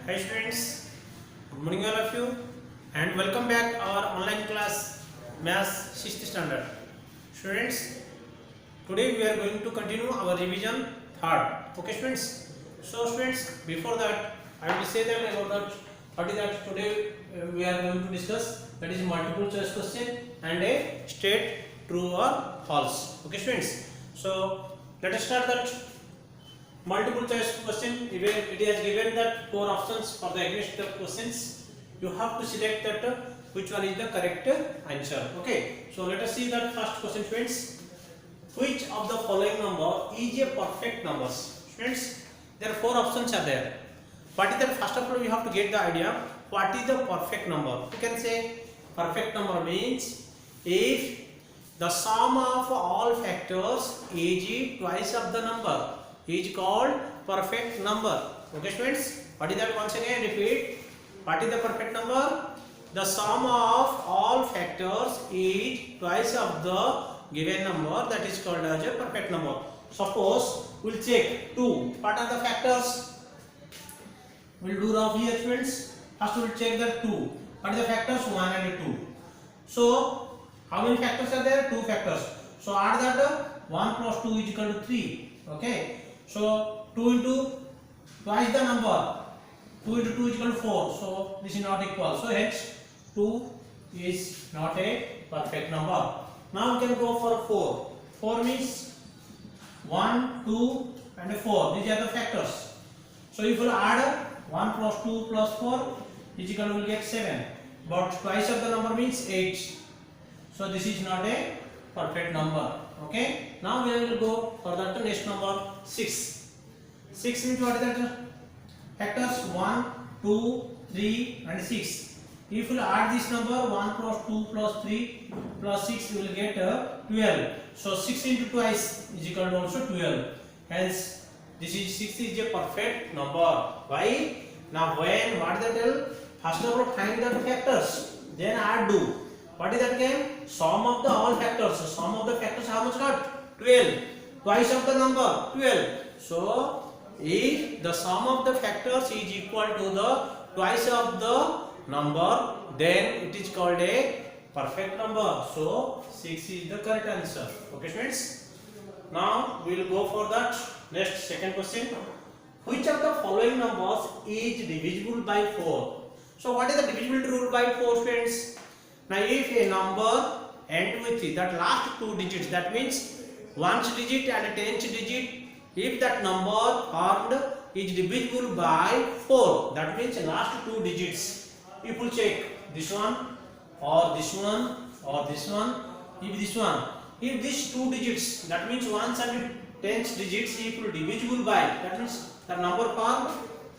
Hi students, good morning all of you and welcome back our online class Maths 6th standard. Students, today we are going to continue our revision third. Okay students. So students, before that I will say that about that what is that today we are going to discuss, that is multiple choice question and a straight true or false. Okay students. So let us start that multiple choice question. It is given that four options for the against the questions. You have to select that which one is the correct answer. Okay. So let us see that first question, friends. Which of the following number is a perfect number? Friends, there are four options are there. What is that? First of all, you have to get the idea. What is the perfect number? You can say perfect number means if the sum of all factors is twice of the number is called perfect number. Okay students, what is that? Once again repeat, what is the perfect number? The sum of all factors is twice of the given number, that is called as a perfect number. Suppose we'll check 2. What are the factors? We'll do rough here friends. First we'll check the 2. What are the factors? 1 and 2. So how many factors are there? 2 factors. So add that 1 plus 2 is equal to 3. Okay. So 2 into twice the number. 2 into 2 is equal to 4. So this is not equal. So hence 2 is not a perfect number. Now we can go for 4. 4 means 1, 2 and 4. These are the factors. So if you add 1 plus 2 plus 4 is equal to, will get 7. But twice of the number means 8. So this is not a perfect number. Okay. Now we will go for the next number 6. 6 means what is that? Factors 1, 2, 3 and 6. If you add this number 1 plus 2 plus 3 plus 6, you will get 12. So 6 into twice is equal to also 12. Hence this is 6 is a perfect number. Why? Now when what is that? First of all find the factors, then add do. What is that again? Sum of the all factors. So sum of the factors how much got? 12. Twice of the number 12. So if the sum of the factors is equal to the twice of the number, then it is called a perfect number. So 6 is the correct answer. Okay friends. Now we will go for that next second question. Which of the following numbers is divisible by 4? So what is the divisibility rule by 4 friends? Now if a number end with that last two digits, that means 1st digit and 10th digit, if that number formed is divisible by 4, that means last two digits. If we check this one or this one or this one, if this one, if these two digits, that means 1st and 10th digits, if divisible by, that means the number formed,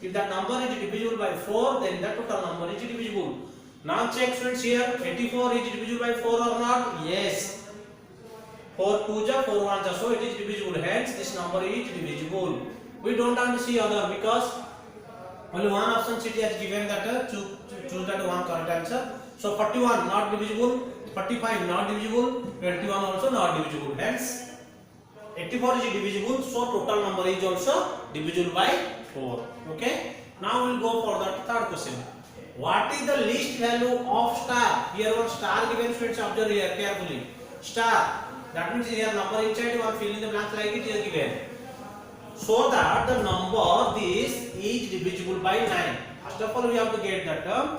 if that number is divisible by 4, then that total number is divisible. Now check students here, 84 is divisible by 4 or not? Yes. 4 2 ja, 4 1 ja, so it is divisible. Hence this number is divisible. We don't want to see other because only one option it is given that choose that one correct answer. So 41 not divisible, 45 not divisible, 21 also not divisible. Hence 84 is divisible, so total number is also divisible by 4. Okay. Now we will go for the third question. What is the least value of star? Here one star given, friends, observe here carefully. Star, that means here number inside, you are filling the blank like it is given. So that the number this is divisible by 9. First of all we have to get that term.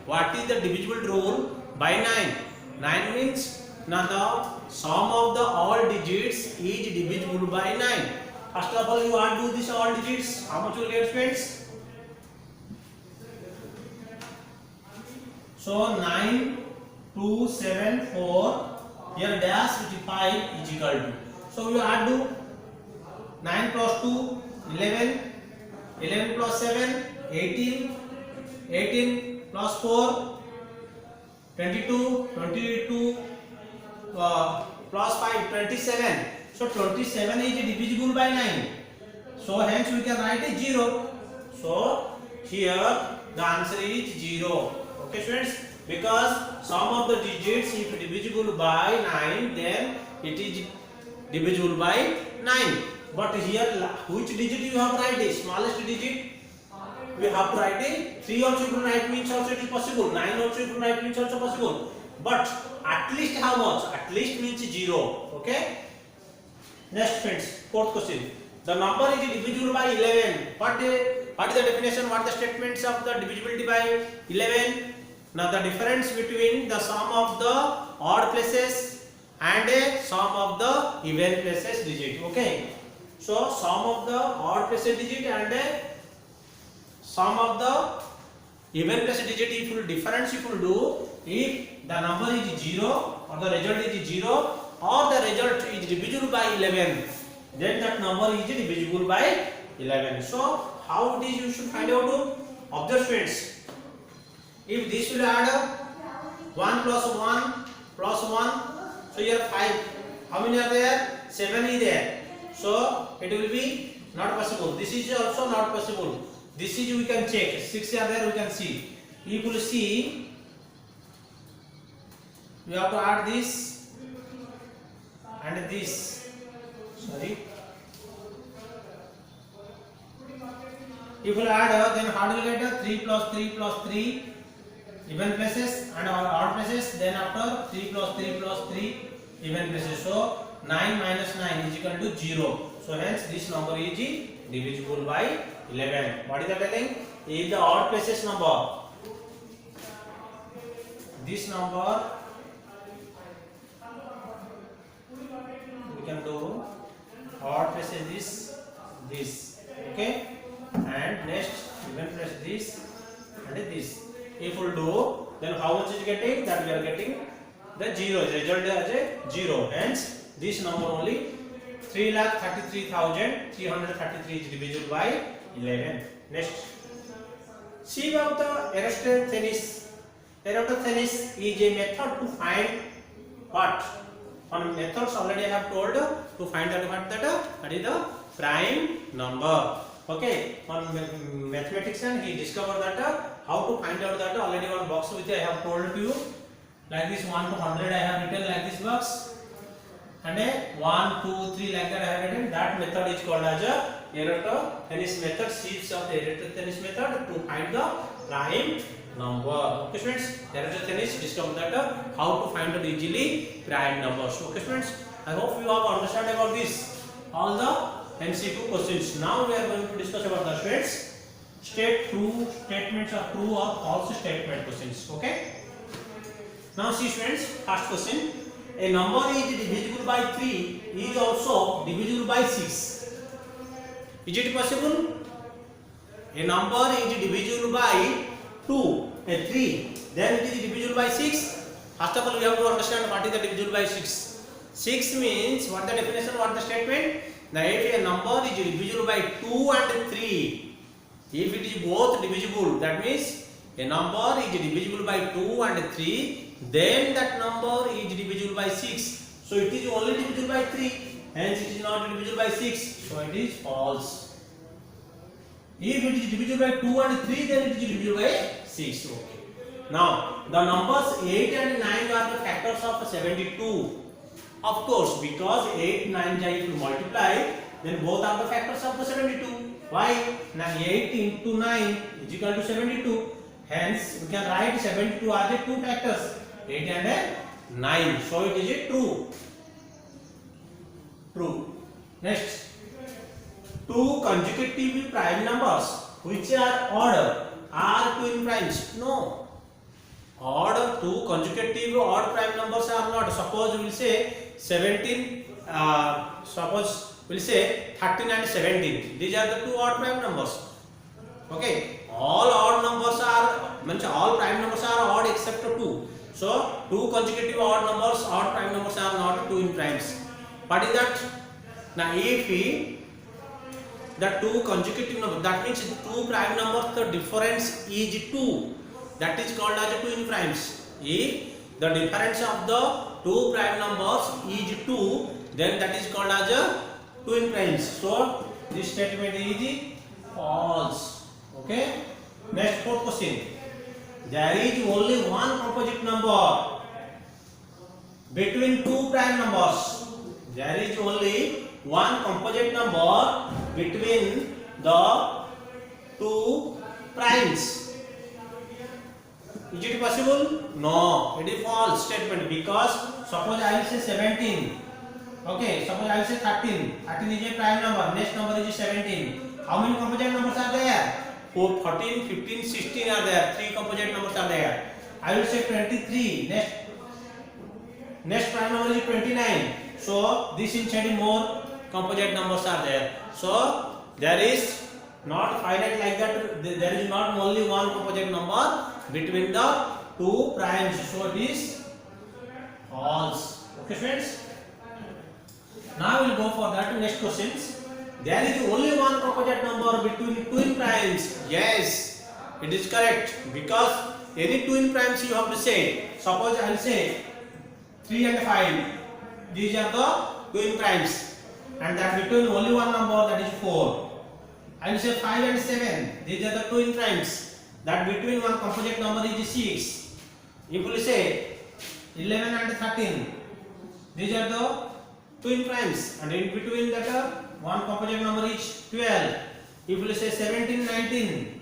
What is the divisible rule by 9? 9 means now the sum of the all digits is divisible by 9. First of all you want to do this all digits. How much you will get, friends? So 9, 2, 7, 4, here dash which is 5 is equal to. So we add to 9 plus 2, 11, 11 plus 7, 18, 18 plus 4, 22, 22 plus 5, 27. So 27 is divisible by 9. So hence we can write it 0. So here the answer is 0. Okay students, because sum of the digits if divisible by 9, then it is divisible by 9. But here which digit you have write? The smallest digit we have to write it. 3 also you can write means also it is possible. 9 also you can write means also possible. But at least how much? At least means 0. Okay. Next friends, fourth question. The number is divisible by 11. What is the definition? What are the statements of the divisibility by 11? Now the difference between the sum of the odd places and a sum of the even places digit. Okay. So sum of the odd places digit and a sum of the even places digit, if you difference if you do, if the number is 0 or the result is 0 or the result is divisible by 11, then that number is divisible by 11. So how it is you should find out? Observe friends. If this will add up 1 plus 1 plus 1, so here 5. How many are there? 7 is there. So it will be not possible. This is also not possible. This is we can check. 6 are there, we can see. If you see, we have to add this and this. Sorry. If you add, then how do you get 3 plus 3 plus 3 even places and odd places? Then after 3 plus 3 plus 3 even places. So 9 minus 9 is equal to 0. So hence this number is divisible by 11. What is that telling? If the odd places number, this number we can do odd places this, okay, and next even place this and this. If we do, then how much is getting? That we are getting the 0. Result as a 0. Hence this number only 3,33,333 is divisible by 11. Next, see about the Eratosthenes. Eratosthenes is a method to find what? On methods already I have told to find out what that is the prime number. Okay, on mathematician he discovered that how to find out that already one box which I have told to you, like this 1 to 100 I have written like this box, and a 1, 2, 3 like that I have written. That method is called as a Eratosthenes method, series of the Eratosthenes method to find the prime number. Okay friends, Eratosthenes discovered that how to find out easily prime numbers. Okay friends, I hope you have understood about this all the MCQ questions. Now we are going to discuss about the statements of true or false statement questions. Okay. Now see friends, first question. A number is divisible by 3 is also divisible by 6. Is it possible? A number is divisible by 2, a 3, then it is divisible by 6. First of all, we have to understand what is the divisible by 6. 6 means, what the definition, what the statement? Now if a number is divisible by 2 and 3, if it is both divisible, that means a number is divisible by 2 and 3, then that number is divisible by 6. So it is only divisible by 3, hence it is not divisible by 6. So it is false. If it is divisible by 2 and 3, then it is divisible by 6. Okay. Now the numbers 8 and 9 are the factors of 72. Of course, because 8, 9 if you multiply, then both are the factors of the 72. Why? Now 8 into 9 is equal to 72. Hence, we can write 72 as the two factors, 8 and 9. So it is a true. True. Next, two consecutive prime numbers which are odd are twin primes. No. Odd, two consecutive odd prime numbers are not. Suppose we will say 17. Suppose we will say 13 and 17. These are the two odd prime numbers. Okay. All odd numbers are, all prime numbers are odd except 2. So two consecutive odd prime numbers are not twin primes. What is that? Now if the two consecutive numbers, that means two prime numbers, the difference is 2. That is called as twin primes. If the difference of the two prime numbers is 2, then that is called as twin primes. So this statement is false. Okay. Next, fourth question. There is only one composite number between two prime numbers. There is only one composite number between the 2 primes. Is it possible? No, it is false statement, because suppose I will say 17. Okay, suppose I will say 13. 13 is a prime number. Next number is 17. How many composite numbers are there? 4, 14, 15, 16 are there. 3 composite numbers are there. I will say 23. Next prime number is 29. So this inside more composite numbers are there. So there is not finite like that. There is not only one composite number between the two primes. So it is false. Okay, friends. Now we will go for that next questions. There is only one composite number between twin primes. Yes, it is correct, because any twin primes you have to say. Suppose I will say 3 and 5. These are the twin primes, and that between only one number, that is 4. I will say 5 and 7. These are the twin primes. That between one composite number is 6. If we say 11 and 13, these are the twin primes, and in between that one composite number is 12. If we say 17, 19,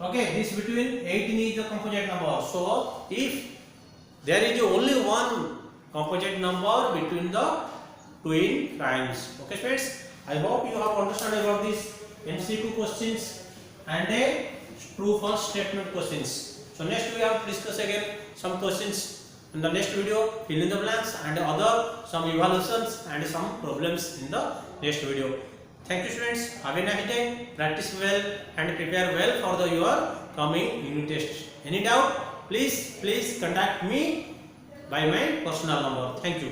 okay, this between 18 is the composite number. So if there is only one composite number between the twin primes. Okay, friends, I hope you have understood about this MCQ questions and a true false statement questions. So next we have to discuss again some questions in the next video, fill in the blanks, and other some evaluations and some problems in the next video. Thank you, students. Have a nice day. Practice well and prepare well for your coming unit test. Any doubt? Please contact me by my personal number. Thank you.